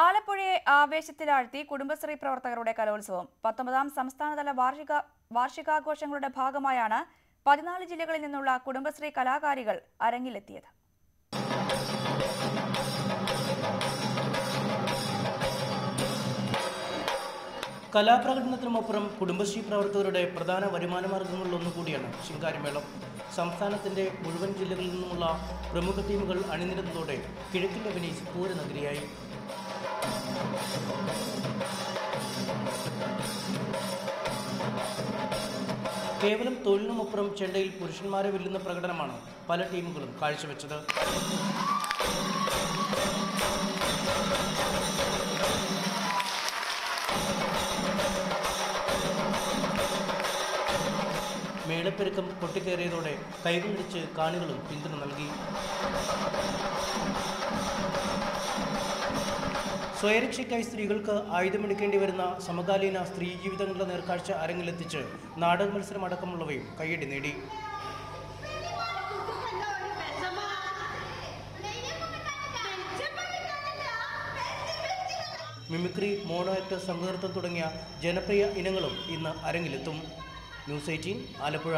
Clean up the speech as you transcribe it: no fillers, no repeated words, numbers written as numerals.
ആലപ്പുഴയെ ആവേശത്തിലാഴ്ത്തി കുടുംബശ്രീ പ്രവർത്തകരുടെ കലോത്സവം 19ാം സംസ്ഥാനതല വാർഷികാഘോഷങ്ങളുടെ ഭാഗമായാണ് 14 ജില്ലകളിൽ നിന്നുള്ള കുടുംബശ്രീ കലാകാരികൾ അരങ്ങിലെത്തിയത്. കലാപ്രകടനത്തിനുമപ്പുറം കുടുംബശ്രീ പ്രവർത്തകരുടെ പ്രധാന വരുമാനമാർഗങ്ങളിലൊന്നുകൂടിയാണ് ശിങ്കാരിമേളം. സംസ്ഥാനത്തിന്റെ മുഴുവൻ ജില്ലകളിൽ നിന്നുമുള്ള പ്രമുഖ ടീമുകൾ അണിനിരന്നതോടെ കിഴക്കിന്റെ വെനീസ് പൂരനഗരിയായി. കേവലം തൊഴിലിനുമപ്പുറം ചെണ്ടയിൽ പുരുഷന്മാരെ വെല്ലുന്ന പ്രകടനമാണ് പല ടീമുകളും കാഴ്ചവെച്ചത്. മേളപ്പെരുക്കം കൊട്ടിക്കേറിയതോടെ കൈകൊണ്ടിച്ച് കാണികളും പിന്തുണ നൽകി. സ്വയരക്ഷയ്ക്കായി സ്ത്രീകൾക്ക് ആയുധമെടുക്കേണ്ടി വരുന്ന സമകാലീന സ്ത്രീ ജീവിതങ്ങളുടെ നേർക്കാഴ്ച അരങ്ങിലെത്തിച്ച് നാടക മത്സരം അടക്കമുള്ളവയും കയ്യടി നേടി. മിമിക്രി, മോണോ ആക്ട്, സംഗീതം തുടങ്ങിയ ജനപ്രിയ ഇനങ്ങളും ഇന്ന് അരങ്ങിലെത്തും. ന്യൂസ് 18 ആലപ്പുഴ.